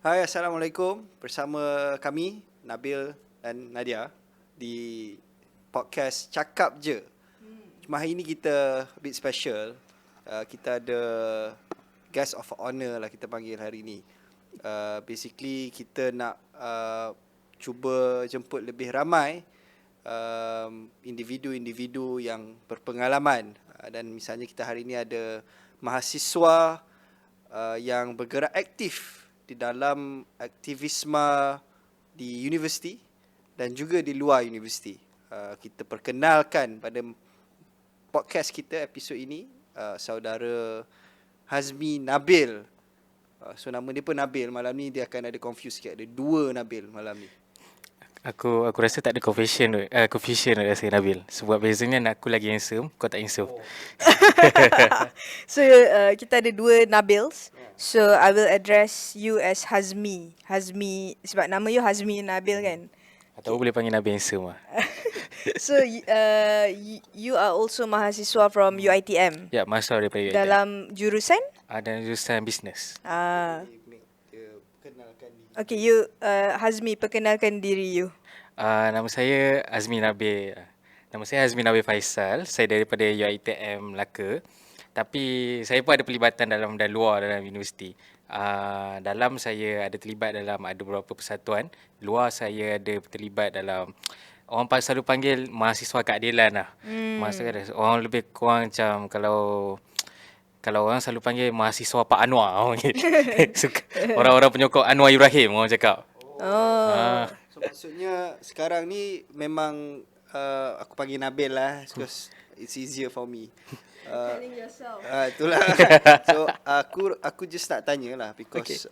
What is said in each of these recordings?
Hai, Assalamualaikum. Bersama kami, Nabil dan Nadia di podcast Cakap Je. Cuma hari ni kita a bit special. Kita ada guest of honor lah kita panggil hari ni. Basically kita nak cuba jemput lebih ramai individu-individu yang berpengalaman. Dan misalnya kita hari ni ada mahasiswa yang bergerak aktif di dalam aktivisme di universiti dan juga di luar universiti. Kita perkenalkan pada podcast kita episod ini saudara Hazmi Nabil. So nama dia pun Nabil. Malam ni dia akan ada confuse sikit. Ada dua Nabil malam ni. Aku rasa tak ada confusion rasa Nabil. Sebab bezanya aku lagi handsome, kau tak handsome. So kita ada dua Nabils. So I will address you as Hazmi. Hazmi sebab nama you Hazmi Nabil kan. Atau boleh panggil Nabil handsome lah. So you are also mahasiswa from UiTM. Ya, mahasiswa daripada UiTM. Dalam jurusan? Dan jurusan bisnes. Okay, you Hazmi, perkenalkan diri you. Nama saya Hazmi Nabil. Nama saya Hazmi Nabil Faisal. Saya daripada UiTM Melaka. Tapi saya pun ada pelibatan dalam dan luar dalam universiti. Dalam saya ada terlibat dalam ada beberapa persatuan. Luar saya ada terlibat dalam orang selalu panggil mahasiswa keadilan lah. Mahasiswa orang lebih kurang macam kalau orang selalu panggil mahasiswa Pak Anwar orang orang-orang penyokong Anwar Ibrahim orang cakap. So maksudnya sekarang ni memang aku panggil Nabil lah because it's easier for me. Telling yourself. Itulah. So aku just nak tanya lah because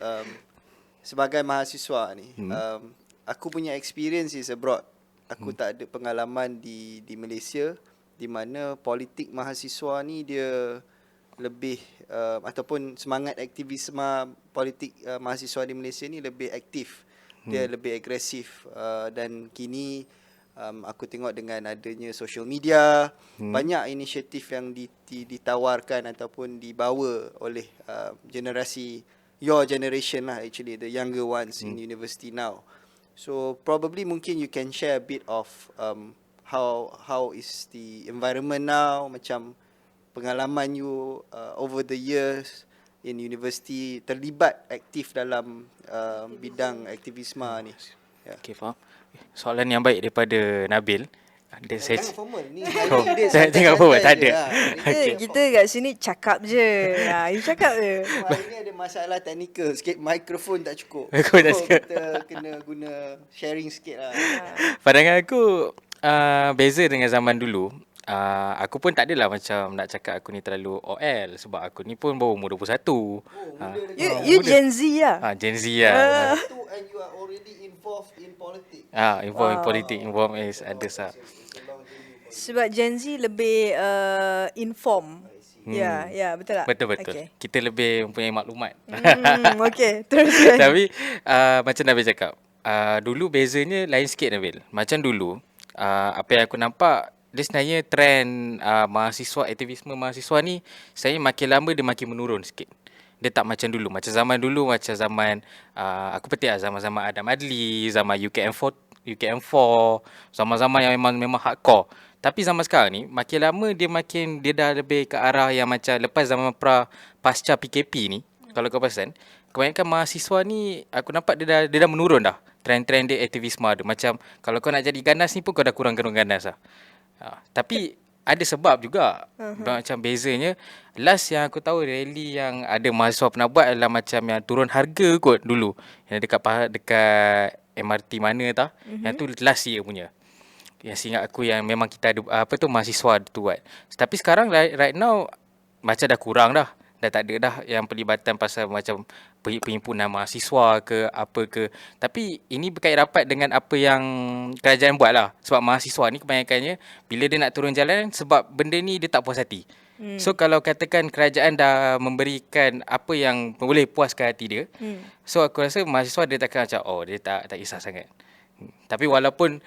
sebagai mahasiswa ni aku punya experience is abroad. Aku tak ada pengalaman di Malaysia di mana politik mahasiswa ni dia lebih ataupun semangat aktivisme politik mahasiswa di Malaysia ni lebih aktif. Dia lebih agresif dan kini aku tengok dengan adanya social media banyak inisiatif yang ditawarkan ataupun dibawa oleh generasi your generation lah, actually the younger ones in university now. So probably mungkin you can share a bit of how is the environment now, macam pengalaman you over the years in university terlibat aktif dalam bidang aktivisme ni. Okay, faham. Soalan yang baik daripada Nabil. Jangan formal ni. Jangan formal, tak ada. Kita kat sini cakap je. You cakap je. Hari ni ada masalah teknikal sikit, mikrofon tak cukup. Mikrofon tak cukup. Kita kena guna sharing sikit lah. Pandangan aku beza dengan zaman dulu. Aku pun tak adalah macam nak cakap aku ni terlalu OL sebab aku ni pun baru umur 21. You Gen Z lah. Gen Z lah. And you are already involved in politics. Involved in politik, involved is ada sah. Sebab Gen Z lebih inform. Ya, betul tak? Betul. Okay. Kita lebih mempunyai maklumat. Okay, teruskan. Tapi macam Nabil cakap, dulu bezanya lain sikit Nabil. Macam dulu, apa yang aku nampak, dia sebenarnya trend mahasiswa, aktivisme mahasiswa ni, saya makin lama dia makin menurun sikit. Dia tak macam dulu. Macam zaman dulu, macam zaman, aku petik lah, zaman-zaman Adam Adli, zaman UKM4, zaman-zaman yang memang hardcore. Tapi zaman sekarang ni, makin lama dia dah lebih ke arah yang macam lepas zaman pasca PKP ni, kalau kau perasan, kebanyakan mahasiswa ni, aku nampak dia dah menurun dah. Trend-trend dia aktivisme ada. Macam kalau kau nak jadi ganas ni pun kau dah kurang ganas lah. Tapi ada sebab juga. Macam bezanya, last yang aku tahu rally yang ada mahasiswa pernah buat adalah macam yang turun harga kot dulu. Yang dekat MRT mana tau. Yang tu last year punya. Yang seingat aku yang memang kita ada mahasiswa tu buat. Tapi sekarang right now macam dah kurang dah. Dah tak ada dah yang pelibatan pasal macam perhimpunan mahasiswa ke apa ke. Tapi ini berkait rapat dengan apa yang kerajaan buat lah. Sebab mahasiswa ni kebanyakannya bila dia nak turun jalan sebab benda ni dia tak puas hati. So kalau katakan kerajaan dah memberikan apa yang boleh puaskan hati dia, so aku rasa mahasiswa dia takkan macam dia tak kisah sangat. Tapi walaupun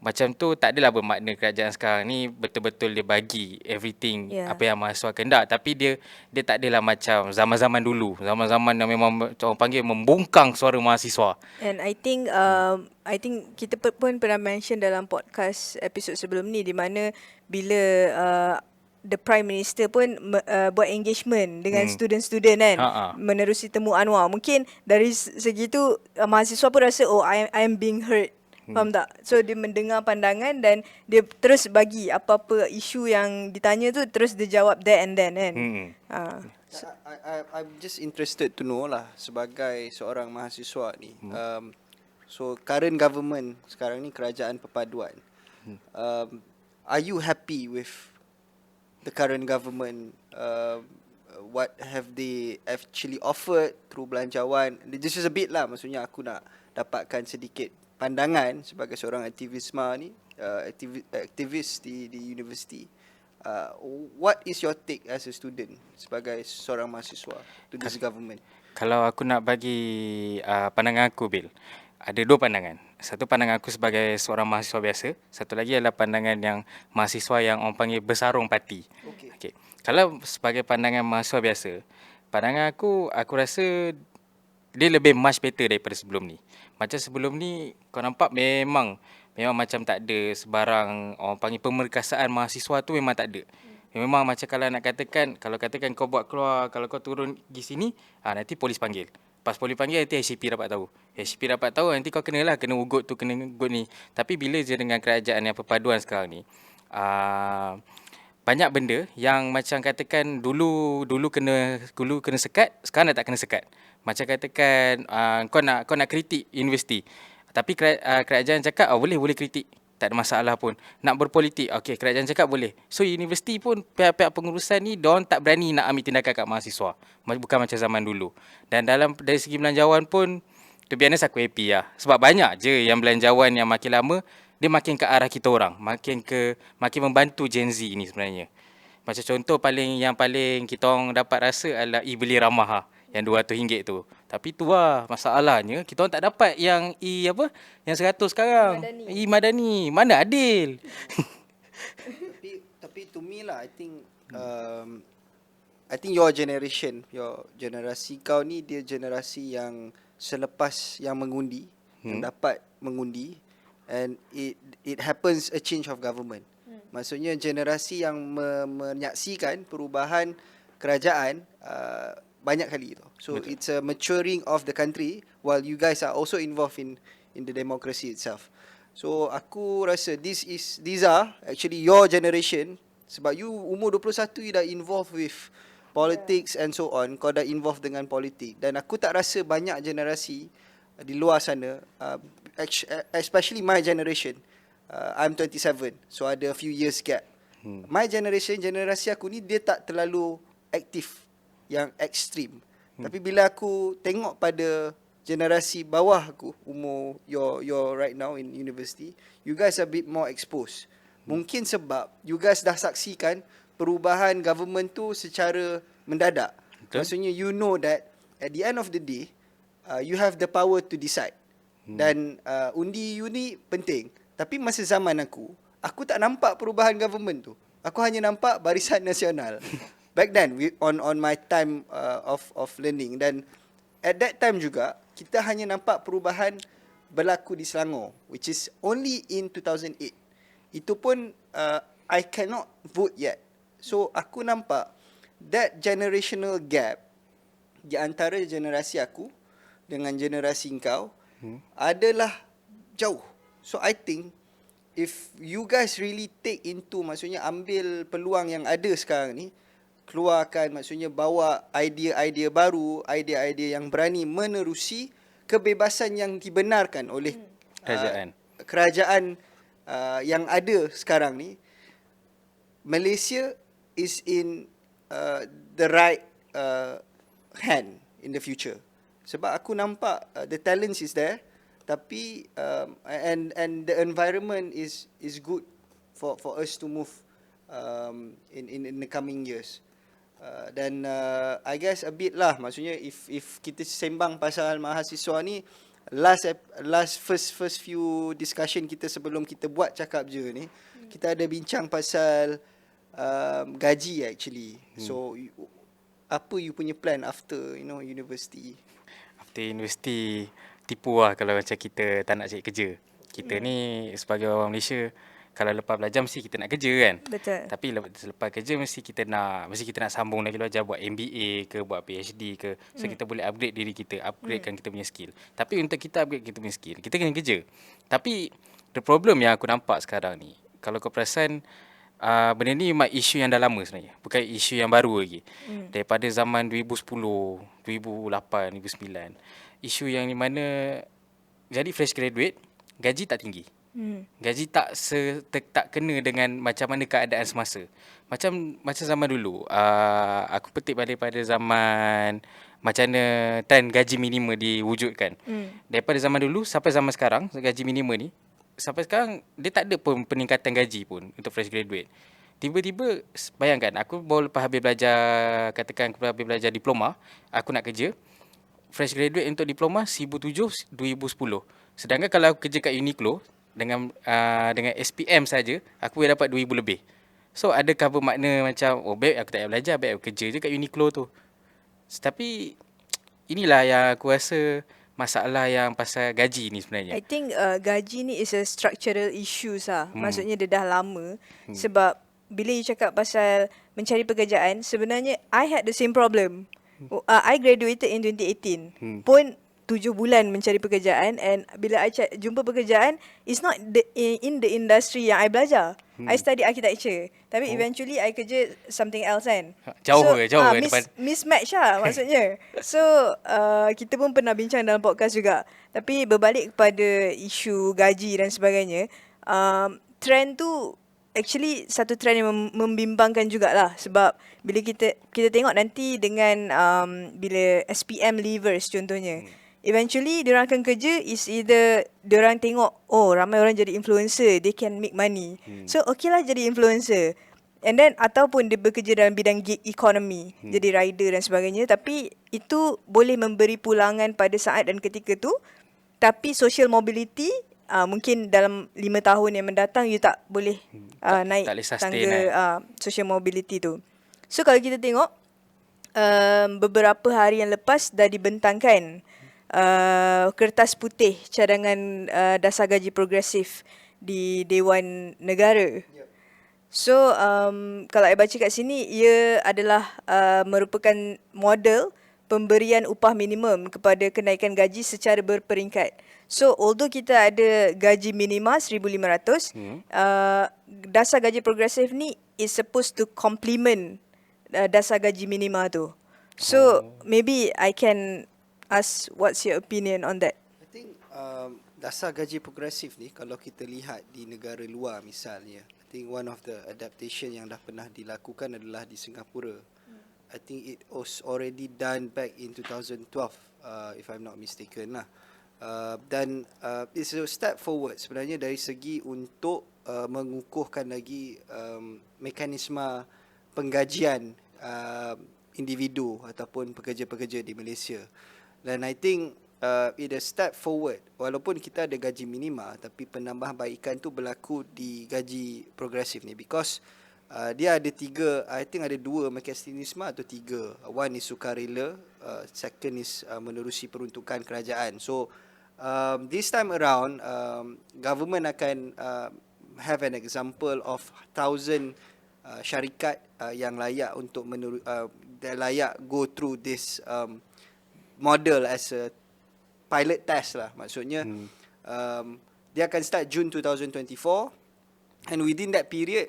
macam tu tak adalah bermakna kerajaan sekarang ni betul-betul dia bagi everything Yeah. apa yang mahasiswa kehendak, tapi dia tak adalah macam zaman-zaman dulu, zaman-zaman yang memang orang panggil membungkang suara mahasiswa. And I think kita pun pernah mention dalam podcast episod sebelum ni, di mana bila the Prime Minister pun buat engagement dengan student-student kan, menerusi temu Anwar. Mungkin dari segi tu mahasiswa pun rasa I am being heard. Faham tak? So dia mendengar pandangan dan dia terus bagi apa-apa isu yang ditanya tu, terus dia jawab there and then kan. I'm just interested to know lah, sebagai seorang mahasiswa ni. So current government sekarang ni, kerajaan perpaduan. Are you happy with the current government? What have they actually offered through belanjawan? This is a bit lah, maksudnya aku nak dapatkan sedikit pandangan sebagai seorang aktivisma ni, aktivis di universiti. What is your take as a student, sebagai seorang mahasiswa, to this government? Kalau aku nak bagi pandangan aku, Bil, ada dua pandangan. Satu pandangan aku sebagai seorang mahasiswa biasa, satu lagi adalah pandangan yang mahasiswa yang orang panggil bersarung parti. Okay. Kalau sebagai pandangan mahasiswa biasa, pandangan aku rasa dia lebih much better daripada sebelum ni. Macam sebelum ni kau nampak memang macam tak ada sebarang orang panggil pemerkasaan mahasiswa tu, memang tak ada. Memang macam kalau nak katakan, kau buat keluar, kalau kau turun pergi sini, nanti polis panggil. Pas polis panggil, nanti HCP dapat tahu. HCP dapat tahu, nanti kau kena ugut tu, kena ugut ni. Tapi bila je dengan kerajaan yang perpaduan sekarang ni, banyak benda yang macam katakan dulu kena sekat, sekarang dah tak kena sekat. Macam katakan kau nak kritik universiti, tapi kerajaan cakap boleh kritik, tak ada masalah pun. Nak berpolitik, okey, kerajaan cakap boleh. So universiti pun, pihak-pihak pengurusan ni, diorang tak berani nak ambil tindakan kat mahasiswa, bukan macam zaman dulu. Dan dari segi belanjawan pun, to be honest, aku happy lah. Sebab banyak je yang belanjawan yang makin lama, dia makin ke arah kita orang, makin membantu Gen Z ni sebenarnya. Macam contoh yang paling kita orang dapat rasa adalah beli ramah yang RM200 tu. Tapi tu lah masalahnya, kita orang tak dapat yang yang 100 sekarang. Madani. Mana adil? tapi to me lah, I think your generasi kau ni, dia generasi yang selepas yang mengundi, yang dapat mengundi, and it happens a change of government. Maksudnya generasi yang menyaksikan perubahan kerajaan banyak kali tu. So betul. It's a maturing of the country, while you guys are also involved in the democracy itself. So aku rasa these are actually your generation, sebab you umur 21, you dah involved with politics and so on. Kau dah involved dengan politik, dan aku tak rasa banyak generasi di luar sana, especially my generation. I'm 27, so ada a few years gap. My generasi aku ni, dia tak terlalu aktif yang ekstrim. Tapi bila aku tengok pada generasi bawah aku, umur you're right now in university, you guys are a bit more exposed. Mungkin sebab you guys dah saksikan perubahan government tu secara mendadak. Betul. Maksudnya you know that at the end of the day, you have the power to decide. Dan undi you ni penting. Tapi masa zaman aku tak nampak perubahan government tu. Aku hanya nampak Barisan Nasional. Back then, on my time of learning. Dan at that time juga, kita hanya nampak perubahan berlaku di Selangor, which is only in 2008. Itu pun I cannot vote yet. So aku nampak that generational gap di antara generasi aku dengan generasi kau adalah jauh. So I think if you guys really take into, maksudnya ambil peluang yang ada sekarang ni, keluarkan, maksudnya bawa idea-idea baru, idea-idea yang berani menerusi kebebasan yang dibenarkan oleh kerajaan yang ada sekarang ni, Malaysia is in the right hand in the future. Sebab aku nampak the talents is there, tapi and the environment is good for us to move in the coming years. Dan I guess a bit lah, maksudnya if kita sembang pasal mahasiswa ni, first few discussion kita sebelum kita buat cakap je ni, kita ada bincang pasal gaji actually. So apa you punya plan after university? After universiti, tipu lah kalau macam kita tak nak cari kerja. Kita ni sebagai orang Malaysia, kalau lepas belajar mesti kita nak kerja kan. Betul. Tapi selepas kerja mesti kita nak sambung lagi belajar, buat MBA ke, buat PhD ke. So kita boleh upgrade diri kita, upgradekan kita punya skill. Tapi untuk kita upgrade kita punya skill, kita kena kerja. Tapi the problem yang aku nampak sekarang ni, kalau kau perasan, benda ni memang isu yang dah lama sebenarnya. Bukan isu yang baru lagi. Daripada zaman 2010, 2008, 2009. Isu yang di mana jadi fresh graduate, gaji tak tinggi. Gaji tak kena dengan macam mana keadaan semasa. Macam zaman dulu, aku petik balik pada zaman macam mana trend gaji minimum diwujudkan. Daripada zaman dulu sampai zaman sekarang, gaji minimum ni sampai sekarang dia tak ada pun peningkatan gaji pun untuk fresh graduate. Tiba-tiba bayangkan, aku baru lepas habis belajar, katakan aku habis belajar diploma, aku nak kerja. Fresh graduate untuk diploma 1,700, 2010. Sedangkan kalau aku kerja kat Uniqlo dengan SPM saja, aku boleh dapat 2,000 lebih. So adakah bermakna macam baik aku tak payah belajar, baik aku kerja je kat Uniqlo tu. Tapi inilah yang aku rasa masalah yang pasal gaji ni sebenarnya. I think gaji ni is a structural issues lah. Maksudnya dia dah lama. Sebab bila you cakap pasal mencari pekerjaan, sebenarnya I had the same problem. I graduated in 2018. Pun 7 bulan mencari pekerjaan, and bila I jumpa pekerjaan, it's not in the industry yang I belajar. I study architecture, tapi eventually I kerja something else kan. Jauh depan. Mismatch lah maksudnya. So kita pun pernah bincang dalam podcast juga. Tapi berbalik kepada isu gaji dan sebagainya, trend tu actually satu trend yang membimbangkan jugalah. Sebab bila kita tengok nanti dengan bila SPM leavers contohnya, eventually diorang akan kerja is either diorang tengok ramai orang jadi influencer, they can make money. So okay lah jadi influencer. And then ataupun dia bekerja dalam bidang gig economy, jadi rider dan sebagainya. Tapi itu boleh memberi pulangan pada saat dan ketika tu. Tapi social mobility, mungkin dalam 5 tahun yang mendatang you tak boleh naik tangga social mobility tu. So kalau kita tengok beberapa hari yang lepas dah dibentangkan kertas putih cadangan dasar gaji progresif di Dewan Negara. So kalau saya baca kat sini, ia adalah merupakan model pemberian upah minimum kepada kenaikan gaji secara berperingkat. So although kita ada gaji minima 1,500, dasar gaji progresif ni is supposed to complement dasar gaji minima tu. So maybe I can ask what's your opinion on that? I think dasar gaji progresif ni kalau kita lihat di negara luar misalnya, I think one of the adaptation yang dah pernah dilakukan adalah di Singapura. I think it was already done back in 2012 if I'm not mistaken lah. Dan it's a step forward sebenarnya dari segi untuk mengukuhkan lagi mekanisme penggajian individu ataupun pekerja-pekerja di Malaysia. Dan I think it a step forward. Walaupun kita ada gaji minima, tapi penambahbaikan tu berlaku di gaji progresif ni. Because dia ada 3, I think ada 2 mekanisme atau 3. One is sukarela, second is menerusi peruntukan kerajaan. So this time around, government akan have an example of 1,000 syarikat yang layak untuk layak go through this model as a pilot test lah. Maksudnya dia akan start June 2024, and within that period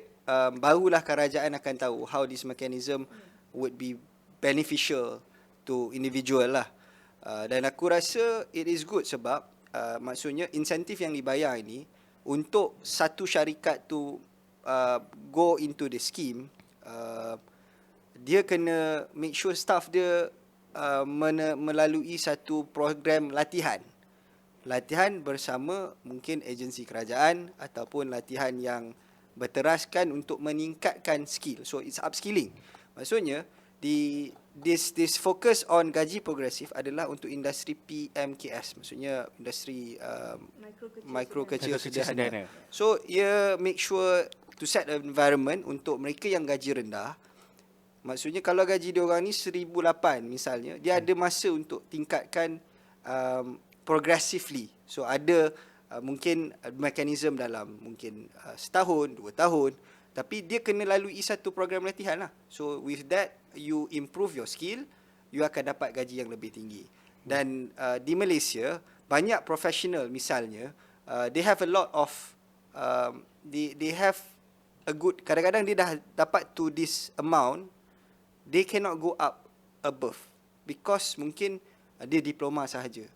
barulah kerajaan akan tahu how this mechanism would be beneficial to individual lah. Dan aku rasa it is good sebab maksudnya insentif yang dibayar ini untuk satu syarikat tu go into the scheme, dia kena make sure staff dia melalui satu program latihan bersama mungkin agensi kerajaan ataupun latihan yang berteraskan untuk meningkatkan skill. So it's upskilling. Maksudnya this focus on gaji progresif adalah untuk industri PMKS, maksudnya industri mikro kecil sederhana. So ia make sure to set an environment untuk mereka yang gaji rendah. Maksudnya kalau gaji dia orang ni 1,008 misalnya, dia ada masa untuk tingkatkan progressively. So ada mungkin mekanisme dalam mungkin setahun, 2 tahun, tapi dia kena lalui satu program latihan lah. So with that you improve your skill, you akan dapat gaji yang lebih tinggi. Dan di Malaysia banyak professional misalnya, they have a lot of they have a good, kadang-kadang dia dah dapat to this amount, they cannot go up above because mungkin dia diploma sahaja.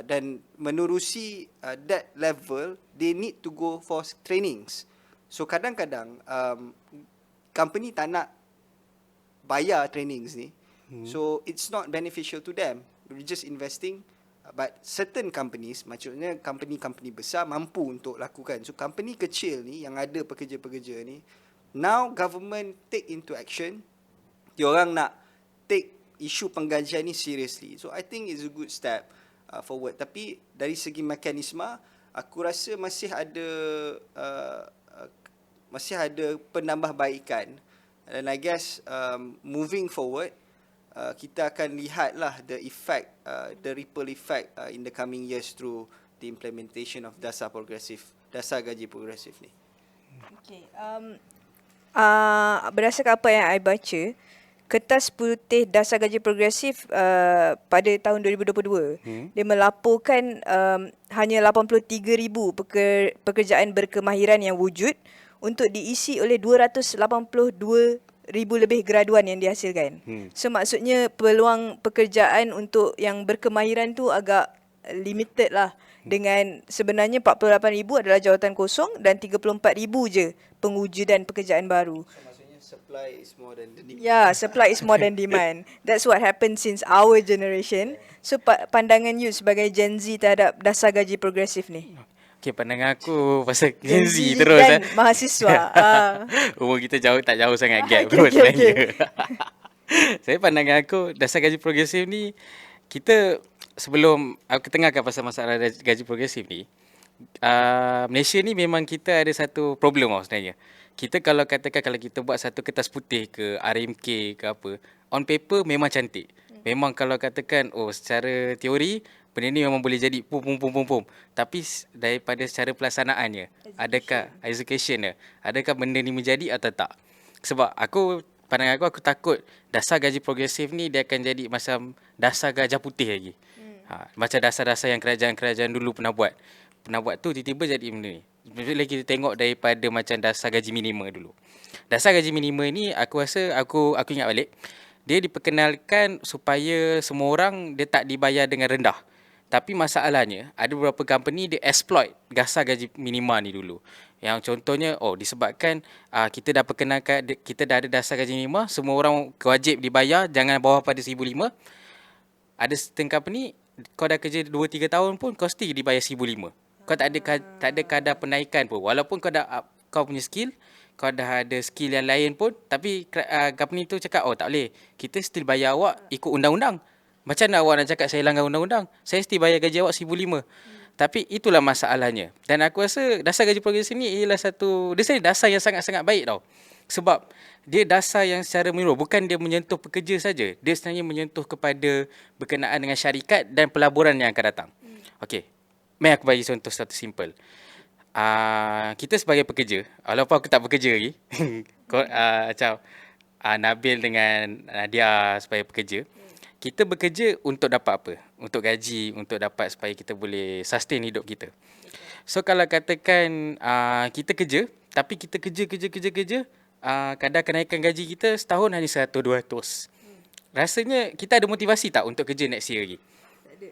Dan menerusi that level, they need to go for trainings. So kadang-kadang company tak nak bayar trainings ni. So it's not beneficial to them. We're just investing. But certain companies, maksudnya company-company besar mampu untuk lakukan. So company kecil ni yang ada pekerja-pekerja ni, now government take into action. Diorang nak take isu penggajian ni seriously. So I think it's a good step forward. Tapi dari segi mekanisme, aku rasa masih ada penambahbaikan. And I guess moving forward, kita akan lihatlah the effect, the ripple effect in the coming years through the implementation of dasar gaji progresif ni. Okay. Berdasarkan apa yang I baca, Kertas Putih Dasar Gaji Progresif pada tahun 2022, dia melaporkan hanya 83,000 pekerjaan berkemahiran yang wujud untuk diisi oleh 282,000 lebih graduan yang dihasilkan. So maksudnya peluang pekerjaan untuk yang berkemahiran tu agak limited lah. Dengan sebenarnya 48,000 adalah jawatan kosong dan 34,000 je pengujudan pekerjaan baru. So maksudnya supply is more than the demand. Yeah, supply is more than demand. That's what happened since our generation. So pandangan you sebagai Gen Z terhadap dasar gaji progresif ni? Okay, pandangan aku pasal Gen Z terus dan mahasiswa. Umur kita tak jauh sangat gap Okay. sebenarnya. Saya pandangan aku dasar gaji progresif ni, kita sebelum aku tengahkan pasal masalah gaji progresif ni, Malaysia ni memang kita ada satu problem sebenarnya. Kita kalau katakan kalau kita buat satu kertas putih ke RMK ke apa, on paper memang cantik. Memang kalau katakan secara teori benda ni memang boleh jadi pum. Tapi daripada secara pelaksanaannya, adakah benda ni menjadi atau tak? Sebab pandangan aku takut dasar gaji progresif ni dia akan jadi macam dasar gajah putih lagi. Macam dasar-dasar yang kerajaan-kerajaan dulu pernah buat tu tiba-tiba jadi benda ni. Bila kita tengok daripada macam dasar gaji minima dulu. Dasar gaji minima ni aku rasa aku ingat balik, dia diperkenalkan supaya semua orang dia tak dibayar dengan rendah. Tapi masalahnya ada beberapa company dia exploit dasar gaji minima ni dulu. Yang contohnya disebabkan kita dah perkenalkan, kita dah ada dasar gaji minima, semua orang wajib dibayar jangan bawah pada 1,500. Ada certain company kau dah kerja 2-3 tahun pun kau still dibayar 1,500. Kau tak ada kadar penaikan pun. Walaupun kau punya skill, kau dah ada skill yang lain pun, tapi company tu cakap tak boleh, kita still bayar awak ikut undang-undang. Macam mana awak nak cakap saya langgar undang-undang? Saya still bayar gaji awak 1,500. Tapi itulah masalahnya. Dan aku rasa dasar gaji progresif ni ialah dasar yang sangat-sangat baik tau. Sebab dia dasar yang secara menyeluruh, bukan dia menyentuh pekerja saja. Dia sebenarnya menyentuh kepada berkenaan dengan syarikat dan pelaburan yang akan datang. Okey. Mari aku bagi contoh satu simple. Kita sebagai pekerja, walaupun aku tak bekerja lagi, macam Nabil dengan Nadia sebagai pekerja, kita bekerja untuk dapat apa? Untuk gaji, untuk dapat supaya kita boleh sustain hidup kita. So kalau katakan kita kerja, tapi kita kerja, kadar kenaikan gaji kita setahun hanya 100-200. Rasanya kita ada motivasi tak untuk kerja next year lagi? Tak ada.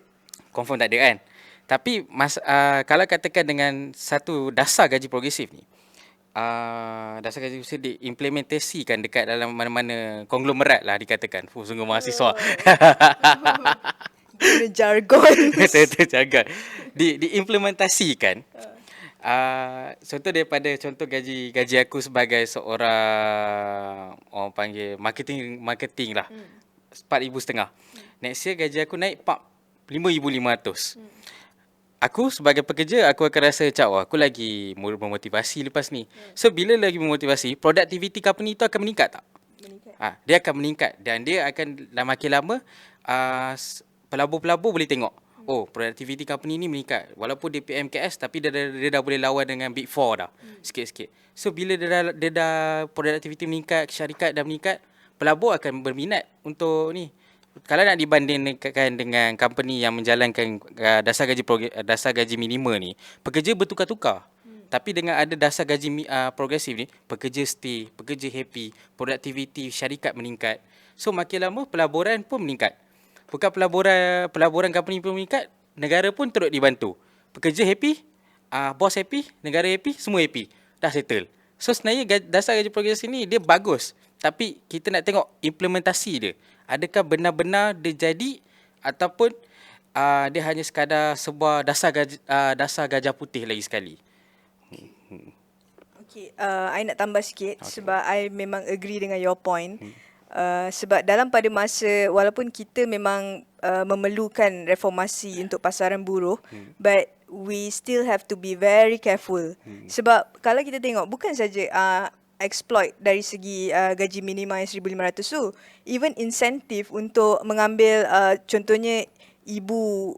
Confirm tak ada kan? Tapi kalau katakan dengan satu dasar gaji progresif ni, dasar gaji progresif diimplementasikan dekat dalam mana-mana konglomerat lah dikatakan. Sungguh mahasiswa. Guna jargon. Betul jargon. Diimplementasikan. Contoh daripada contoh gaji aku sebagai seorang orang panggil marketing lah. 4,500. Next year gaji aku naik 5,500. Aku sebagai pekerja aku akan rasa macam aku lagi memotivasi lepas ni. So bila lagi memotivasi, productivity company tu akan meningkat tak? Dia akan meningkat dan dia akan makin lama pelabur-pelabur boleh tengok. Oh, productivity company ni meningkat. Walaupun dia PMKS tapi dia dah boleh lawan dengan Big Four dah. Sikit-sikit. So bila dia dah productivity meningkat, syarikat dah meningkat, pelabur akan berminat untuk ni. Kalau nak dibandingkan dengan company yang menjalankan dasar gaji minima ni, pekerja bertukar-tukar. Tapi dengan ada dasar gaji progresif ni, pekerja stay, pekerja happy, productivity syarikat meningkat. So makin lama pelaburan pun meningkat. Bukan pelaburan company pun meningkat, negara pun turut dibantu. Pekerja happy, bos happy, negara happy, semua happy. Dah settle. So sebenarnya dasar gaji progresif ni dia bagus. Tapi kita nak tengok implementasi dia. Adakah benar-benar dia jadi ataupun dia hanya sekadar sebuah dasar gajah putih lagi sekali. Okay, I nak tambah sikit sebab I memang agree dengan your point. Sebab dalam pada masa, walaupun kita memang memerlukan reformasi untuk pasaran buruh, but we still have to be very careful. Sebab kalau kita tengok, bukan saja exploit dari segi gaji minima yang 1,500 tu, even insentif untuk mengambil contohnya ibu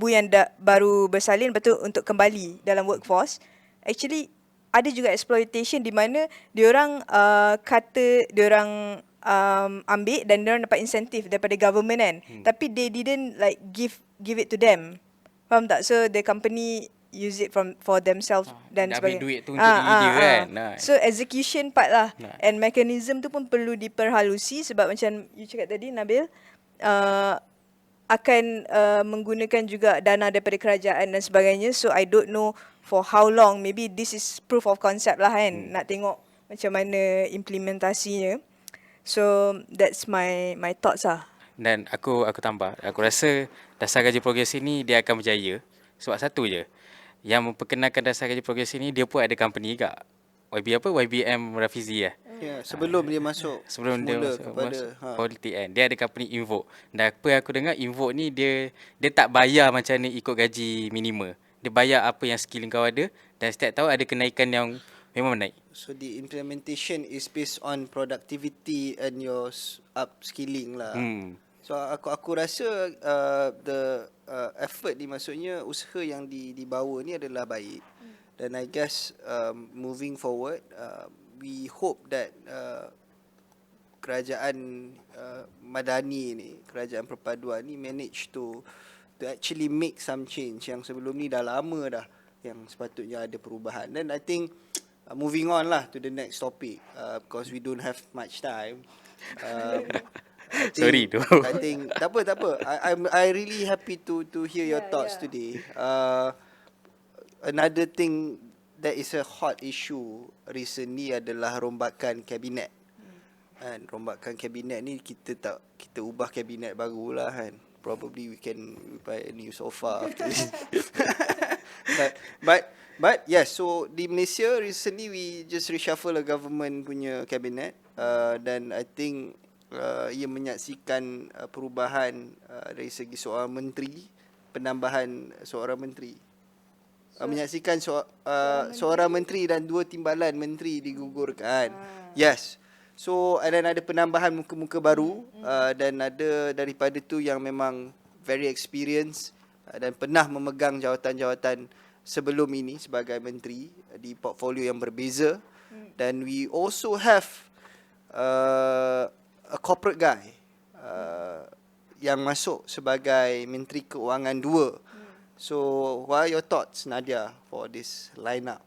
yang baru bersalin betul untuk kembali dalam workforce, actually ada juga exploitation di mana diorang kata diorang ambil dan diorang dapat insentif daripada government kan, tapi they didn't like give it to them, faham tak? So the company use it for themselves dan Nak ambil sebagainya. duit tu untuk diri dia kan. So execution part lah, and mechanism tu pun perlu diperhalusi sebab macam you cakap tadi Nabil, akan menggunakan juga dana daripada kerajaan dan sebagainya. So I don't know for how long. Maybe this is proof of concept lah kan. Nak tengok macam mana implementasinya. So that's my thoughts lah. Dan aku tambah, aku rasa dasar gaji progresif ni dia akan berjaya sebab satu je. Yang memperkenalkan dasar gaji progresif ni dia pun ada company juga. YBM Rafizi lah. Ya, sebelum dia masuk Sebelum dia masuk kepada politik kan. Dia ada company Invoke. Dan apa yang aku dengar Invoke ni dia tak bayar macam ni ikut gaji minima. Dia bayar apa yang skill kau ada dan setiap tahun ada kenaikan yang memang naik. So the implementation is based on productivity and your upskilling lah. So aku rasa the effort ni, maksudnya usaha yang dibawa ni adalah baik. Dan I guess moving forward we hope that kerajaan madani ni, kerajaan perpaduan ni manage to actually make some change yang sebelum ni dah lama dah yang sepatutnya ada perubahan. Dan I think moving on lah to the next topic, because we don't have much time. Sorry tu. I think tak apa. I really happy to hear your thoughts today. Another thing that is a hot issue recently adalah rombakan kabinet. Kan, rombakan kabinet ni kita ubah kabinet barulah kan. Probably we can buy a new sofa after this. But yes, so di Malaysia recently we just reshuffle a government punya kabinet, dan I think ia menyaksikan perubahan dari segi seorang menteri, penambahan seorang menteri. Menyaksikan seorang menteri dan 2 timbalan menteri digugurkan. Yes. So dan ada penambahan muka-muka baru, dan ada daripada tu yang memang very experienced dan pernah memegang jawatan-jawatan sebelum ini sebagai menteri di portfolio yang berbeza. Dan we also have a corporate guy yang masuk sebagai Menteri Keuangan 2. So what are your thoughts, Nadia, for this lineup?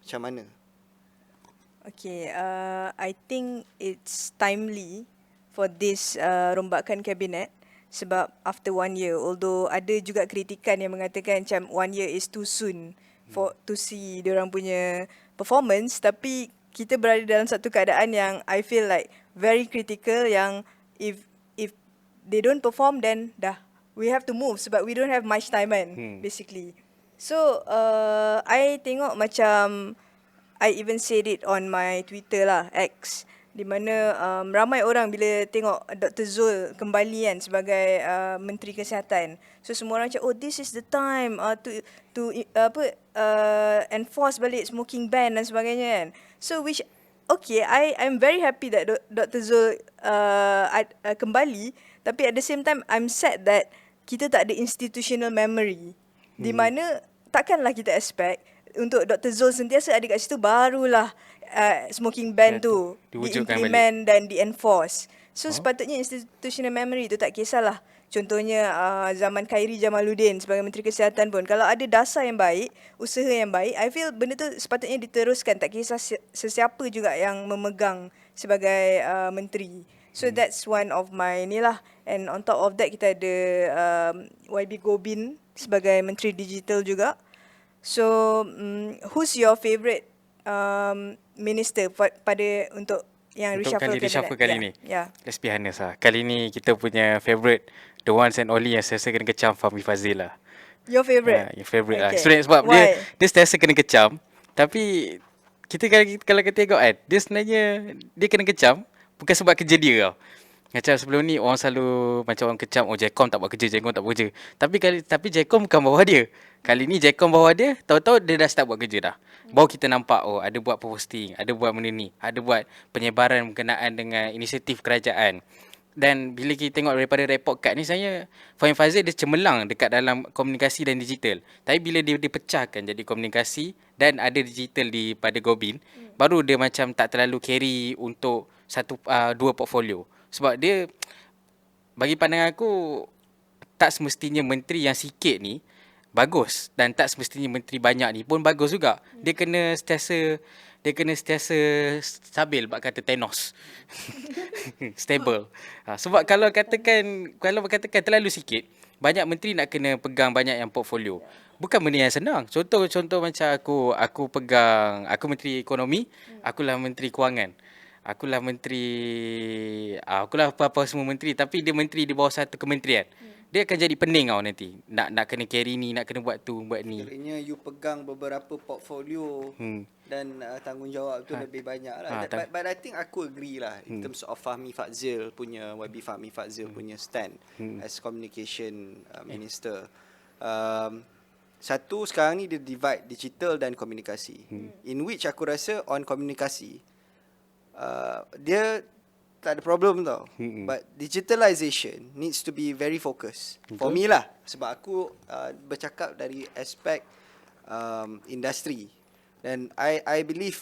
Macam mana? Okay, I think it's timely for this rombakan kabinet sebab after 1 year, although ada juga kritikan yang mengatakan macam 1 year is too soon for to see diorang punya performance, tapi kita berada dalam satu keadaan yang I feel like very critical, yang if they don't perform then dah we have to move sebab we don't have much time kan, basically. So I tengok macam I even said it on my Twitter lah, X, di mana ramai orang bila tengok Dr. Zul kembali kan sebagai Menteri Kesihatan. So semua orang macam, oh, this is the time to enforce balik smoking ban dan sebagainya kan. So which okay, I'm very happy that Dr. Zul kembali, tapi at the same time I'm sad that kita tak ada institutional memory. Di mana takkanlah kita expect untuk Dr. Zul sentiasa ada kat situ, barulah smoking ban tu diwujudkan di-implement dan di-enforce. So sepatutnya institutional memory tu tak kisahlah. Contohnya zaman Khairi Jamaluddin sebagai Menteri Kesihatan pun, kalau ada dasar yang baik, usaha yang baik, I feel benda tu sepatutnya diteruskan, tak kisah sesiapa juga yang memegang sebagai menteri. So that's one of my ni lah. And on top of that, kita ada YB Gobin sebagai Menteri Digital juga. So who's your favourite minister pada untuk yang Untuk kali reshuffle kali ni. Yeah. Let's be honest lah. Kali ni kita punya favourite, the ones and only yang saya rasa kena kecam, Fahmi Fazil lah. Your favourite? Your favourite lah. Okay. Sebenarnya sebab Why? dia sentiasa kena kecam. Tapi kita kalau kita tengok kan, dia sebenarnya dia kena kecam bukan sebab kerja dia tau. Macam sebelum ni orang selalu macam orang kecam, oh Jacom tak buat kerja, Jacom tak buat kerja. Tapi Jacom bukan bawah dia. Kali ni Jacom bawah dia, tahu-tahu dia dah start buat kerja dah. Baru kita nampak, oh ada buat posting, ada buat benda ni, ada buat penyebaran berkenaan dengan inisiatif kerajaan. Dan bila kita tengok daripada report card ni, saya Fahim Fazil dia cemerlang dekat dalam komunikasi dan digital. Tapi bila dia dipecahkan jadi komunikasi dan ada digital pada Gobin, baru dia macam tak terlalu carry untuk dua portfolio. Sebab dia, bagi pandangan aku, tak semestinya menteri yang sikit ni bagus, dan tak semestinya menteri banyak ni pun bagus juga. Dia kena sentiasa stabil, bak kata Thanos. Stable. Sebab kalau katakan terlalu sikit, banyak menteri nak kena pegang banyak yang portfolio. Bukan benda yang senang. Contoh macam aku menteri ekonomi, akulah menteri kewangan. Akulah apa-apa semua menteri, tapi dia menteri di bawah satu kementerian. Dia akan jadi pening tau nanti. Nak kena carry ni, nak kena buat tu, buat ni. Kiranya you pegang beberapa portfolio dan tanggungjawab tu lebih banyak lah. But I think aku agree lah in terms of Fahmi Fadzil punya, YB Fahmi Fadzil punya stand as communication minister. Satu, sekarang ni dia divide digital dan komunikasi. In which aku rasa on komunikasi, dia tak ada problem tau. But digitalization needs to be very focused. For me lah. Sebab aku bercakap dari aspek industri. Dan I believe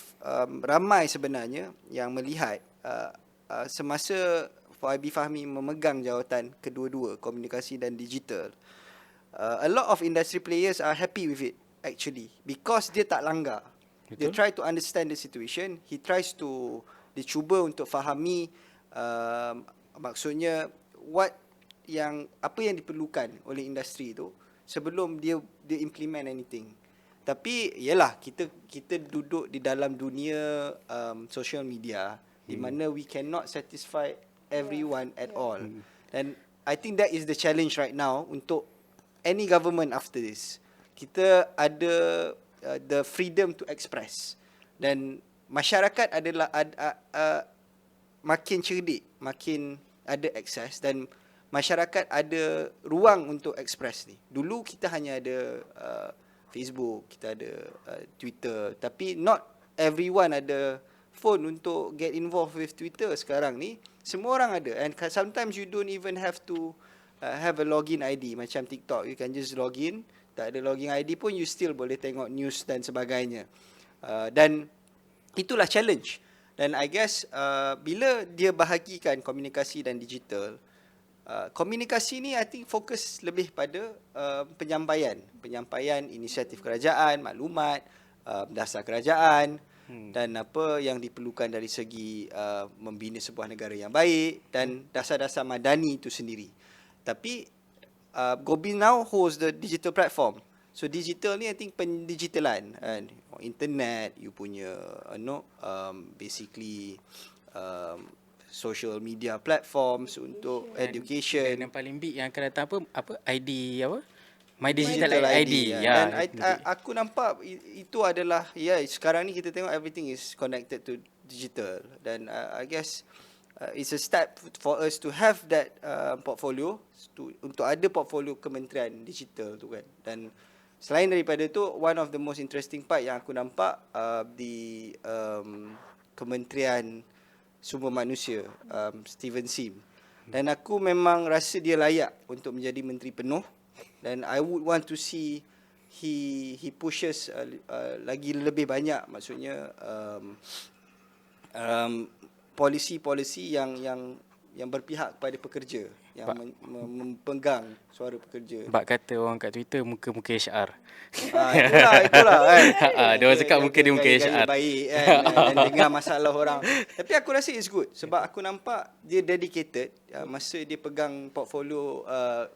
ramai sebenarnya yang melihat semasa YB Fahmi memegang jawatan kedua-dua, komunikasi dan digital, a lot of industry players are happy with it actually, because dia tak langgar. Dia try to understand the situation. Dia cuba untuk fahami maksudnya apa yang diperlukan oleh industri tu sebelum dia implement anything. Tapi yalah, kita duduk di dalam dunia social media di mana we cannot satisfy everyone at all. And I think that is the challenge right now untuk any government after this. Kita ada the freedom to express, dan masyarakat adalah makin cerdik, makin ada akses, dan masyarakat ada ruang untuk express ni. Dulu kita hanya ada Facebook, kita ada Twitter, tapi not everyone ada phone untuk get involved with Twitter sekarang ni. Semua orang ada, and sometimes you don't even have to have a login ID. Macam TikTok, you can just log in. Tak ada login ID pun you still boleh tengok news dan sebagainya. Dan itulah challenge. Dan I guess bila dia bahagikan komunikasi dan digital, komunikasi ni I think fokus lebih pada penyampaian inisiatif kerajaan, maklumat, dasar kerajaan, dan apa yang diperlukan dari segi membina sebuah negara yang baik, dan dasar-dasar madani itu sendiri. Tapi Gobin now holds the digital platform. So digital ni I think pendigitalan, internet, you punya basically social media platforms untuk education. Dan yang paling big yang akan datang apa ID apa? My Digital ID. kan. Ya. Dan aku nampak itu adalah sekarang ni kita tengok everything is connected to digital, dan I guess it's a step for us to have that portfolio, untuk ada portfolio kementerian digital tu kan. Dan selain daripada tu, one of the most interesting part yang aku nampak di Kementerian Sumber Manusia, Steven Sim. Dan aku memang rasa dia layak untuk menjadi menteri penuh, dan I would want to see he pushes lagi lebih banyak, maksudnya polisi-polisi yang berpihak kepada pekerja, yang mempegang suara pekerja. Bak kata orang kat Twitter, muka-muka HR. Itulah kan. Dia orang cakap muka dia muka gaya-gaya HR. baik kan, dan dengar masalah orang. Tapi aku rasa it's good, sebab aku nampak dia dedicated. Masa dia pegang portfolio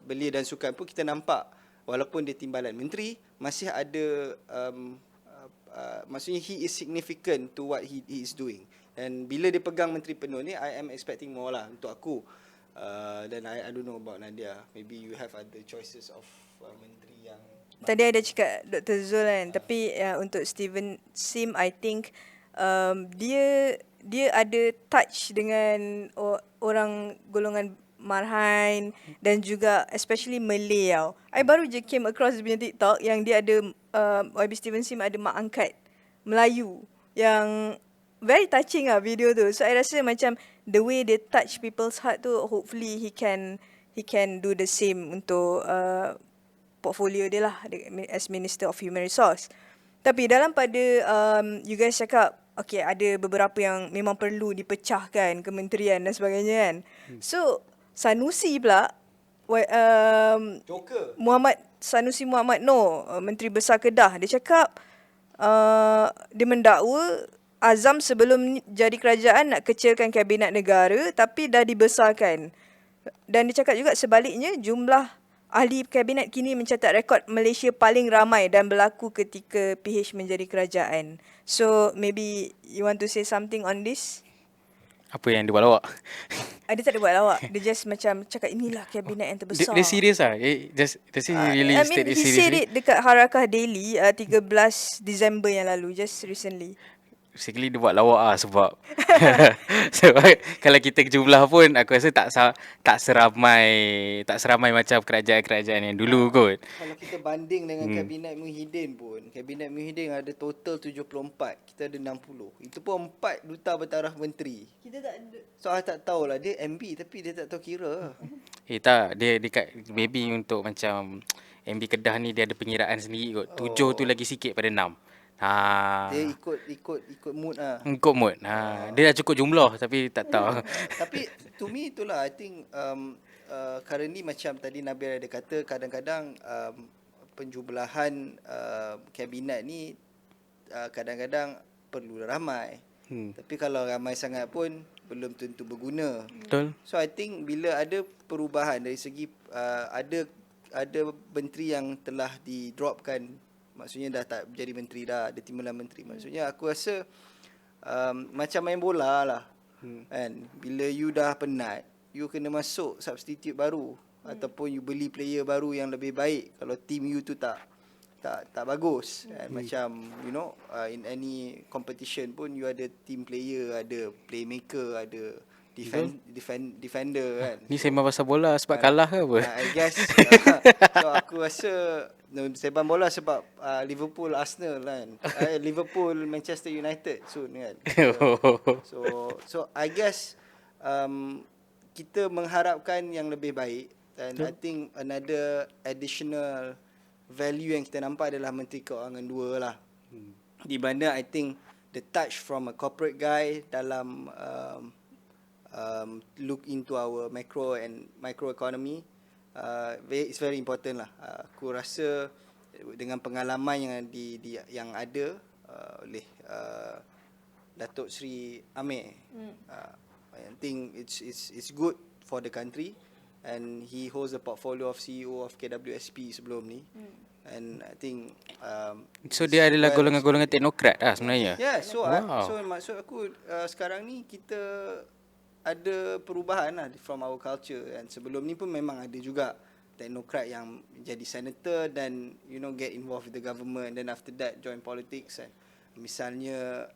belia dan sukan pun, kita nampak walaupun dia timbalan menteri, masih ada maksudnya he is significant to what he is doing. Dan bila dia pegang menteri penuh ni, I am expecting more lah untuk aku. Dan I don't know about Nadia. Maybe you have other choices of menteri yang Tadi ada cakap Dr. Zul kan, tapi untuk Steven Sim, I think dia ada touch dengan orang golongan Marhain dan juga especially Malay tau. I baru je came across dia punya TikTok yang dia ada YB Steven Sim ada mak angkat Melayu yang very touching lah video tu. So I rasa macam the way they touch people's heart tu, hopefully he can do the same untuk portfolio dia lah as Minister of Human Resource. Tapi dalam pada you guys cakap okay, ada beberapa yang memang perlu dipecahkan kementerian dan sebagainya kan. So Sanusi pula Joker. Sanusi Muhammad Noor, Menteri Besar Kedah, dia cakap dia mendakwa Azam sebelum jadi kerajaan nak kecilkan kabinet negara, tapi dah dibesarkan. Dan dia cakap juga sebaliknya, jumlah ahli kabinet kini mencatat rekod Malaysia paling ramai dan berlaku ketika PH menjadi kerajaan. So maybe you want to say something on this? Apa yang dia buat lawak? Dia tak ada buat lawak. Dia just macam cakap inilah kabinet yang terbesar. Dia serius lah? Does he really state it he seriously? said it dekat Harakah Daily 13 Disember yang lalu, just recently. Basically dia buat lawak lah sebab kalau kita jumlah pun aku rasa tak seramai macam kerajaan-kerajaan yang dulu kot. Kalau kita banding dengan Kabinet Muhyiddin pun, Kabinet Muhyiddin ada total 74, kita ada 60. Itu pun 4 duta bertaraf menteri. Kita tak ada. So I tak tahulah, dia MB tapi dia tak tahu kira. Tak, dia maybe untuk macam MB Kedah ni dia ada pengiraan sendiri kot. 7 tu lagi sikit pada 6. Dia ikut mood lah. Ikut mood. Dia dah cukup jumlah tapi tak tahu. Tapi to me itulah, I think currently macam tadi Nabil ada kata, kadang-kadang penjumlahan kabinet ni kadang-kadang perlu ramai. Tapi kalau ramai sangat pun belum tentu berguna. Betul. So I think bila ada perubahan dari segi ada menteri yang telah di-dropkan, maksudnya dah tak jadi menteri dah, ada timbalan menteri. Maksudnya aku rasa macam main bola lah. Kan? Bila you dah penat, you kena masuk substitute baru, ataupun you beli player baru yang lebih baik kalau team you tu tak bagus. Kan? Macam you know, in any competition pun you ada team player, ada playmaker, ada defender kan. Ni sembang pasal bola sebab kalah ke apa? I guess so aku rasa sembang bola sebab Liverpool Arsenal kan. Liverpool Manchester United soon kan. So I guess kita mengharapkan yang lebih baik, dan I think another additional value yang kita nampak adalah Menteri Keuangan 2 lah. Di mana I think the touch from a corporate guy dalam look into our macro and micro economy, it's very important lah. Aku rasa dengan pengalaman yang ada oleh Datuk Seri Amir, I think it's good for the country, and he holds the portfolio of CEO of KWSP sebelum ni. And I think so dia adalah golongan-golongan teknokrat lah sebenarnya. Yeah, so wow. so maksud aku sekarang ni kita ada perubahan lah from our culture, and sebelum ni pun memang ada juga teknokrat yang jadi senator dan get involved with the government, then after that join politics kan. Misalnya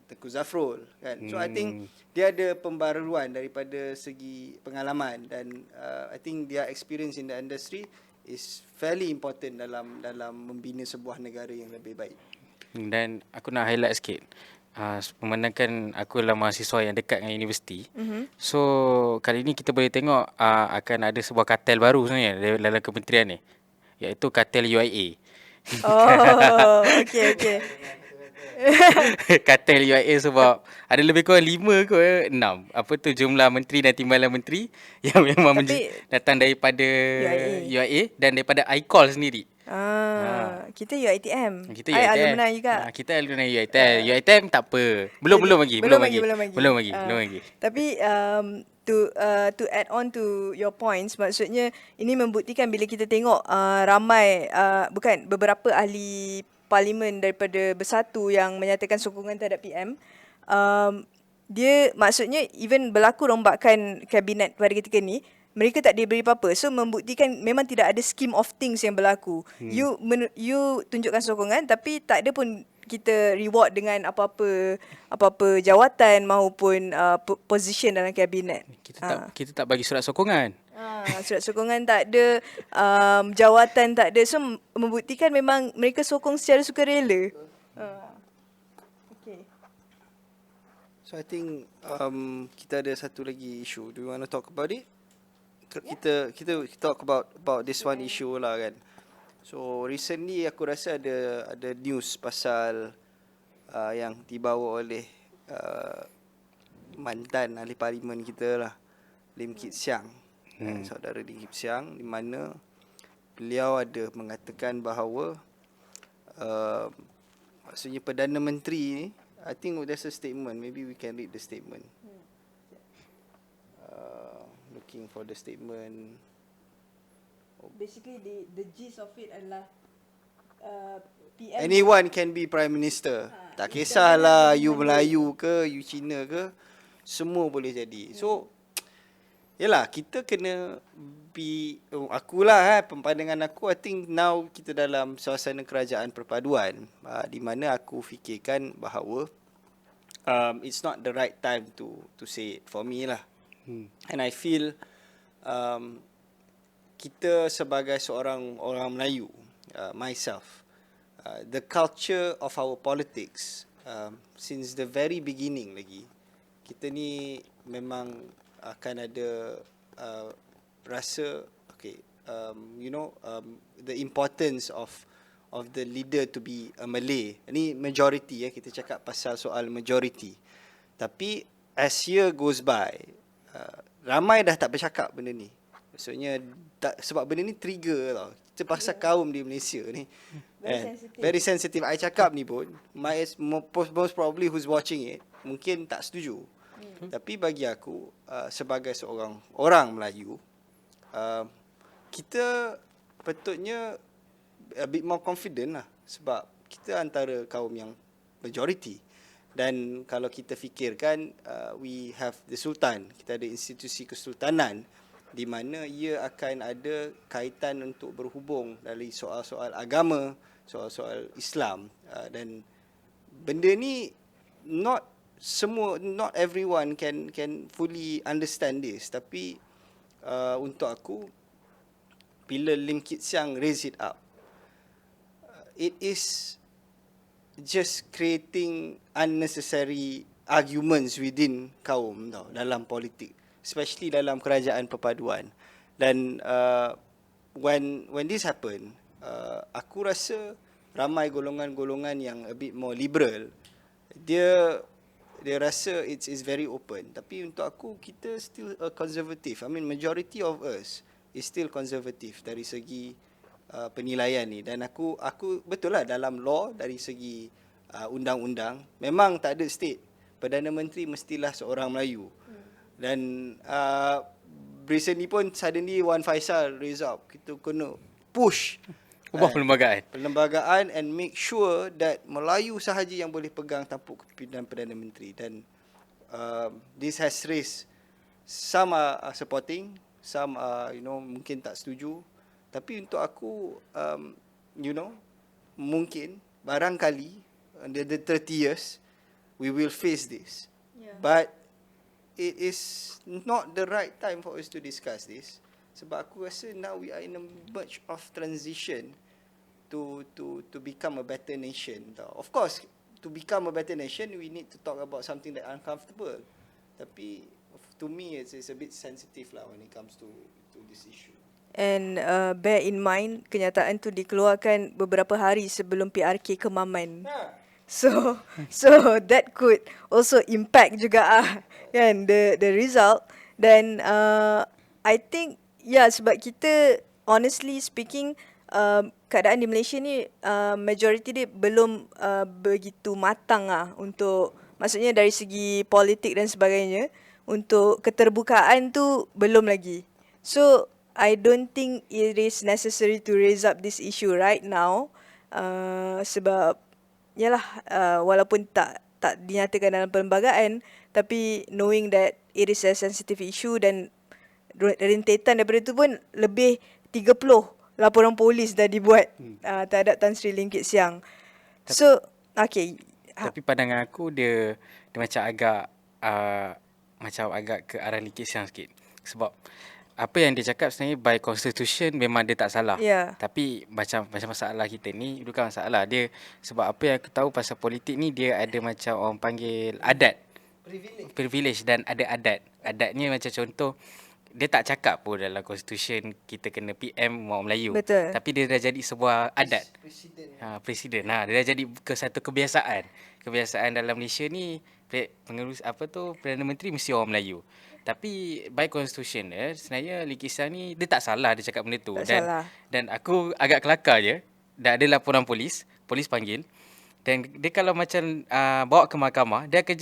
Tengku Zafrul kan. So I think dia ada pembaruan daripada segi pengalaman dan I think their experience in the industry is fairly important dalam membina sebuah negara yang lebih baik. Dan aku nak highlight sikit. Memandangkan aku adalah mahasiswa yang dekat dengan universiti. So kali ni kita boleh tengok akan ada sebuah kartel baru sebenarnya dalam kementerian ni, iaitu kartel UIA. Oh, okay. Kartel UIA sebab ada lebih kurang 5 ke 6 apa tu jumlah menteri dan timbalan menteri yang memang datang daripada UIA dan daripada ICOL sendiri. Kita UiTM. Kita I UiTM. alumni juga. Kita alumni UiTM. UiTM tak apa. Belum lagi. Tapi to add on to your points, maksudnya ini membuktikan bila kita tengok ramai beberapa ahli parlimen daripada Bersatu yang menyatakan sokongan terhadap PM, dia maksudnya even berlaku rombakan kabinet pada ketika ni, mereka tak diberi apa-apa. So membuktikan memang tidak ada scheme of things yang berlaku. You tunjukkan sokongan tapi tak ada pun kita reward dengan apa-apa jawatan maupun position dalam kabinet. Kita tak bagi surat sokongan. Surat sokongan tak ada, jawatan tak ada. So membuktikan memang mereka sokong secara sukarela. Okay. So I think kita ada satu lagi issue. Do you want to talk about it? Kita talk about this one issue lah kan. So recently aku rasa ada news pasal yang dibawa oleh mantan ahli parlimen kita lah, Lim Kit Siang. Saudara Lim Kit Siang, di mana beliau ada mengatakan bahawa maksudnya Perdana Menteri ni, I think there's a statement, maybe we can read the statement. Looking for the statement. Basically the gist of it adalah PM, anyone can be prime minister. Tak kisahlah you Melayu ke, you Cina ke, semua boleh jadi. So yalah, kita kena akulah pandangan aku, I think now kita dalam suasana kerajaan perpaduan, di mana aku fikirkan bahawa it's not the right time to say it for me lah. And I feel kita sebagai seorang orang Melayu, myself, the culture of our politics, since the very beginning lagi, kita ni memang akan ada rasa the importance of the leader to be a Malay. Ini majority kita cakap pasal soal majority. Tapi as year goes by, ramai dah tak bercakap benda ni. Maksudnya sebab benda ni trigger tau. Kita pasal kaum di Malaysia ni very sensitive. I cakap ni pun most probably who's watching it mungkin tak setuju. Tapi bagi aku sebagai seorang orang Melayu, kita patutnya a bit more confident lah, sebab kita antara kaum yang majority. Dan kalau kita fikirkan, we have the Sultan, kita ada institusi kesultanan di mana ia akan ada kaitan untuk berhubung dari soal-soal agama, soal-soal Islam, dan benda ni not everyone can fully understand this. Tapi untuk aku, bila Lim Kit Siang raise it up, it is just creating unnecessary arguments within kaum tau, dalam politik, especially dalam kerajaan perpaduan. Dan when this happen, aku rasa ramai golongan-golongan yang a bit more liberal, dia rasa it's very open. Tapi untuk aku, kita still a conservative. I mean, majority of us is still conservative dari segi penilaian ni. Dan aku betul lah, dalam law, dari segi undang-undang, memang tak ada state Perdana Menteri mestilah seorang Melayu. Dan recently pun suddenly Wan Faisal raise up, kita kena push ubah perlembagaan and make sure that Melayu sahaja yang boleh pegang tampuk kepimpinan Perdana Menteri. Dan this has raised, some are supporting, some are mungkin tak setuju. Tapi untuk aku, mungkin barangkali under the 30 years we will face this. But it is not the right time for us to discuss this. Sebab aku rasa now we are in a merge of transition to become a better nation. Of course, to become a better nation, we need to talk about something that uncomfortable. Tapi to me, it's a bit sensitive lah when it comes to this issue. And bear in mind, kenyataan tu dikeluarkan beberapa hari sebelum PRK ke Maman. So that could also impact juga kan the result. Dan I think sebab kita honestly speaking keadaan di Malaysia ni majority dia belum begitu matang untuk, maksudnya dari segi politik dan sebagainya, untuk keterbukaan tu belum lagi. So I don't think it is necessary to raise up this issue right now, sebab walaupun tak dinyatakan dalam perlembagaan, tapi knowing that it is a sensitive issue dan rentetan daripada tu pun lebih 30 laporan polis dah dibuat terhadap Tan Sri Lim Kit Siang. So okay. Tapi pandangan aku dia macam agak ke arah Lim Kit Siang sikit. Sebab apa yang dia cakap sebenarnya by constitution memang dia tak salah. Tapi macam masalah kita ni bukan masalah dia, sebab apa yang aku tahu pasal politik ni, dia ada macam orang panggil adat, privilege dan ada adat. Adatnya macam contoh, dia tak cakap pun dalam constitution kita kena PM orang Melayu. Betul. Tapi dia dah jadi sebuah adat. Presiden. Dia dah jadi satu kebiasaan. Kebiasaan dalam Malaysia ni, pengurus Perdana Menteri mesti orang Melayu. Tapi by constitution sebenarnya Lim Kit Siang ni dia tak salah dia cakap benda tu. Dan aku agak kelakar je. Dah ada laporan polis panggil. Dan dia kalau macam bawa ke mahkamah, dia akan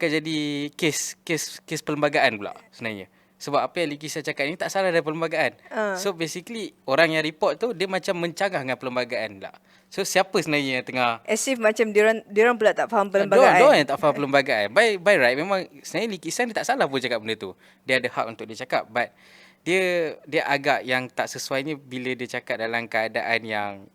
jadi kes perlembagaan pula sebenarnya. Sebab apa yang Lim Kit Siang cakap ni tak salah dari perlembagaan. So basically orang yang report tu dia macam mencanggah dengan perlembagaan pula. So siapa sebenarnya yang tengah, as if macam diorang pula tak faham perlembagaan. Diorang yang tak faham perlembagaan. By right memang sebenarnya Lim Kit Siang dia tak salah pun cakap benda tu. Dia ada hak untuk dia cakap, but dia agak yang tak sesuainya bila dia cakap dalam keadaan yang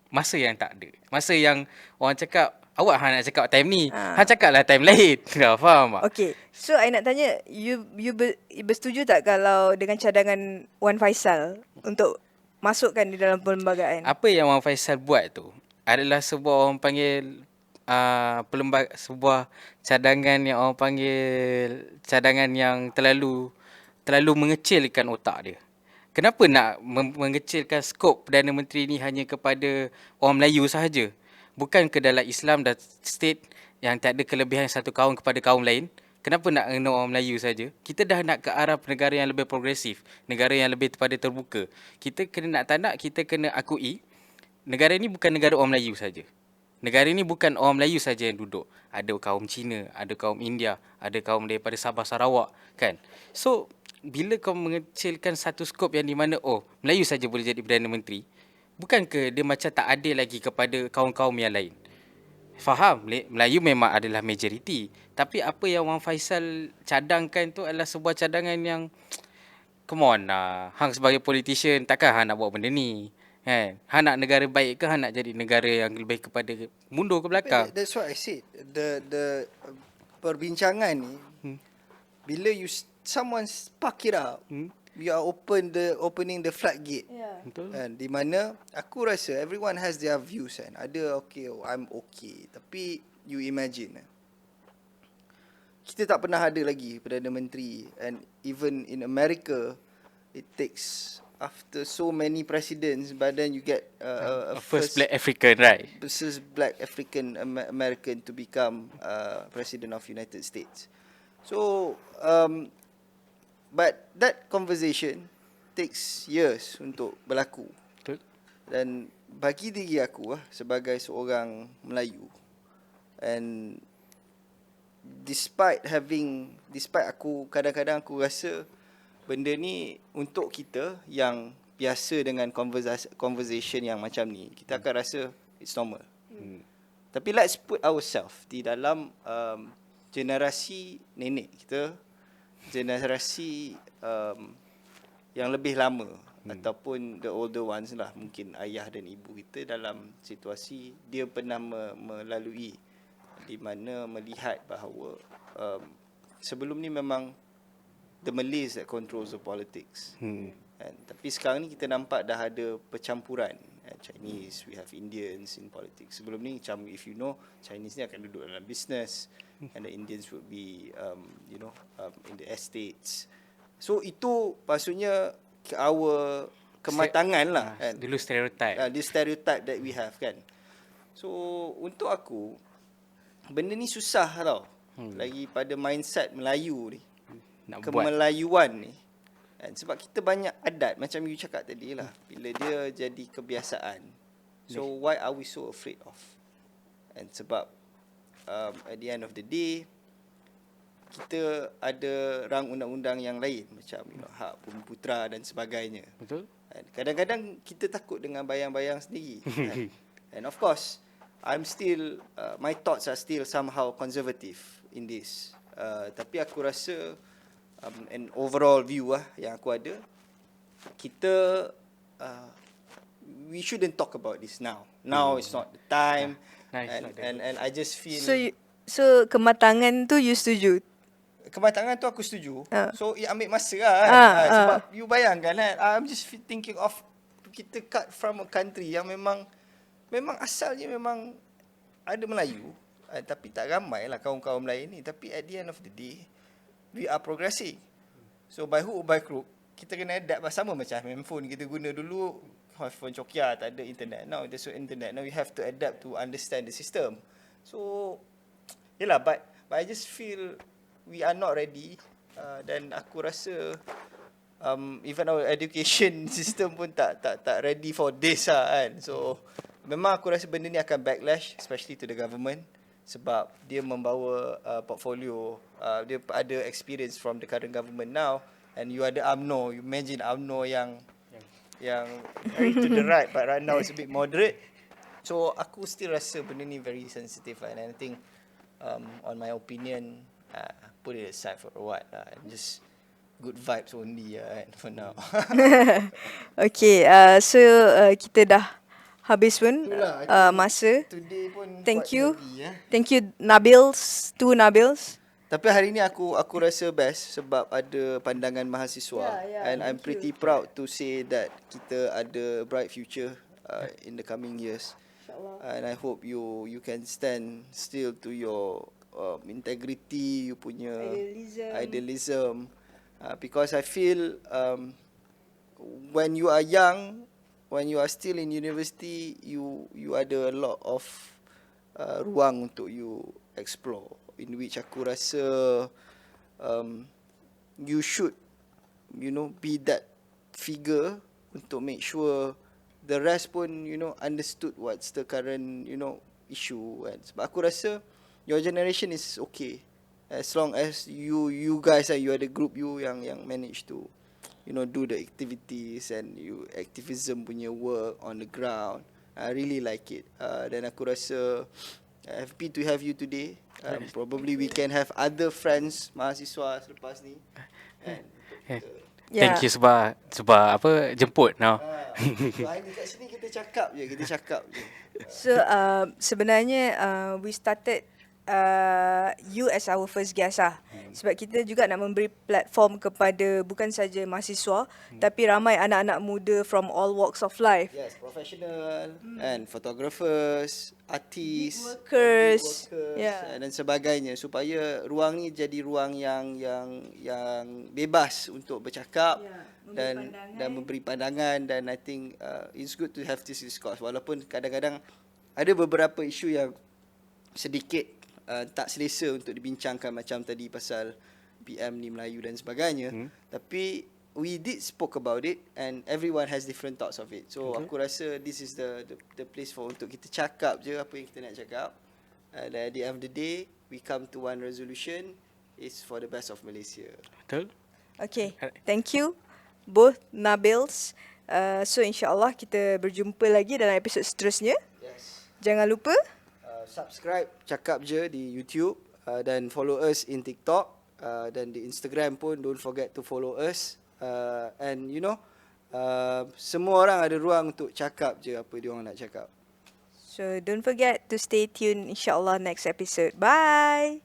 masa yang tak ada. Masa yang orang cakap, awak nak cakap time ni, cakaplah time lain. Kau faham tak? Okay. So I nak tanya, you bersetuju tak kalau dengan cadangan Wan Faisal untuk masukkan di dalam perlembagaan? Apa yang Wan Faisal buat tu adalah sebuah orang panggil sebuah cadangan yang orang panggil cadangan yang terlalu mengecilkan otak dia. Kenapa nak mengecilkan skop Perdana Menteri ni hanya kepada orang Melayu sahaja? Bukan ke dalam Islam dan state yang tak ada kelebihan satu kaum kepada kaum lain? Kenapa nak kena orang Melayu saja? Kita dah nak ke arah negara yang lebih progresif, negara yang lebih terbuka. Kita kena kita kena akui negara ni bukan negara orang Melayu saja. Negara ni bukan orang Melayu saja yang duduk. Ada kaum Cina, ada kaum India, ada kaum daripada Sabah Sarawak, kan? So bila kau mengecilkan satu skop yang di mana Melayu saja boleh jadi Perdana Menteri, bukankah dia macam tak adil lagi kepada kaum-kaum yang lain? Faham, Melayu memang adalah majoriti. Tapi apa yang Wan Faisal cadangkan tu adalah sebuah cadangan yang, come on lah. Hang sebagai politician, takkan hang nak buat benda ni? Kan? Hang nak negara baik ke hang nak jadi negara yang lebih kepada mundur ke belakang? That's what I said. The perbincangan ni, bila someone spark it up, you are opening the floodgate. Betul. Kan, di mana aku rasa everyone has their views kan. Ada I'm okay. Tapi you imagine, kita tak pernah ada lagi Perdana Menteri, and even in America it takes after so many presidents, but then you get a first black African, right? First black African American to become president of United States. So but that conversation takes years untuk berlaku. Betul. Dan bagi diri aku sebagai seorang Melayu, and despite aku kadang-kadang aku rasa benda ni untuk kita yang biasa dengan conversation yang macam ni, kita akan rasa it's normal. Tapi let's put ourselves di dalam generasi nenek kita, generasi yang lebih lama, ataupun the older ones lah, mungkin ayah dan ibu kita dalam situasi dia pernah melalui, di mana melihat bahawa sebelum ni memang the Malays that controls the politics. Tapi sekarang ni kita nampak dah ada percampuran. Chinese, we have Indians in politics. Sebelum ni macam, if you know, Chinese ni akan duduk dalam business and the Indians would be in the estates. So itu maksudnya our kematangan lah kan. Dulu stereotype. The stereotype that we have kan. So untuk aku benda ni susah tau. Lagi pada mindset Melayu ni. Nak buat. Kemelayuan ni. Sebab kita banyak adat macam you cakap tadi lah. Bila dia jadi kebiasaan. So why are we so afraid of? And sebab at the end of the day, kita ada rang undang-undang yang lain macam hak bumi putera dan sebagainya. Betul. Kadang-kadang kita takut dengan bayang-bayang sendiri. And of course, I'm still my thoughts are still somehow conservative in this. Tapi aku rasa an overall view yang aku ada, kita we shouldn't talk about this now. Now is not the time. And I just feel So kematangan tu you setuju? kematangan tu aku setuju. So ambil masa lah kan. Sebab you bayangkan kan, I'm just thinking of kita cut from a country yang memang asalnya memang ada Melayu, tapi tak ramai lah kaum-kaum lain ni. Tapi at the end of the day, we are progressing. So by hook or by crook, kita kena adapt sama macam handphone kita guna dulu. Handphone Nokia tak ada internet. Now there's internet. Now we have to adapt to understand the system. So yelah, but I just feel we are not ready. Dan aku rasa even our education system pun tak ready for this lah kan. So memang aku rasa benda ni akan backlash, especially to the government. Sebab dia membawa portfolio, dia ada experience from the current government now. And you ada UMNO, you imagine UMNO yang very to the right, but right now it's a bit moderate. So aku still rasa benda ni very sensitive, and I think on my opinion, put it aside for a while, and just good vibes only for now. Okay, so kita dah habis pun masa. Today pun Thank quite you. heavy, Thank you Nabils, Nabils. Tapi hari ni aku rasa best sebab ada pandangan mahasiswa, and I'm pretty proud to say that kita ada bright future in the coming years. And I hope you can stand still to your integrity, you punya idealism. Because I feel when you are young, when you are still in university, you ada a lot of ruang untuk you explore, in which aku rasa you should be that figure untuk make sure the rest pun understood what's the current issue kan. Sebab aku rasa your generation is okay as long as you guys you are the group yang manage to do the activities and you activism punya work on the ground. I really like it. Dan aku rasa happy to have you today. Probably we can have other friends mahasiswa selepas ni. Thank you sebab apa jemput now. So hari kat sini kita cakap je. So sebenarnya we started you as our first guest lah. Sebab kita juga nak memberi platform kepada bukan saja mahasiswa tapi ramai anak-anak muda from all walks of life. Yes, professional and photographers, artists, Workers, dan sebagainya, supaya ruang ni jadi ruang yang bebas untuk bercakap dan memberi pandangan. Dan I think it's good to have this discourse, walaupun kadang-kadang ada beberapa isu yang sedikit tak selesa untuk dibincangkan, macam tadi pasal PM ni Melayu dan sebagainya. Tapi we did spoke about it and everyone has different thoughts of it. So aku rasa this is the place for untuk kita cakap je apa yang kita nak cakap. And at the end of the day, we come to one resolution, it's for the best of Malaysia. Betul? Okay, thank you both Nabils. So insyaAllah kita berjumpa lagi dalam episod seterusnya. Yes. Jangan lupa Subscribe Cakap Je di YouTube, dan follow us in TikTok, dan di Instagram pun don't forget to follow us. And semua orang ada ruang untuk cakap je apa dia orang nak cakap. So don't forget to stay tuned, insyaAllah next episode. Bye.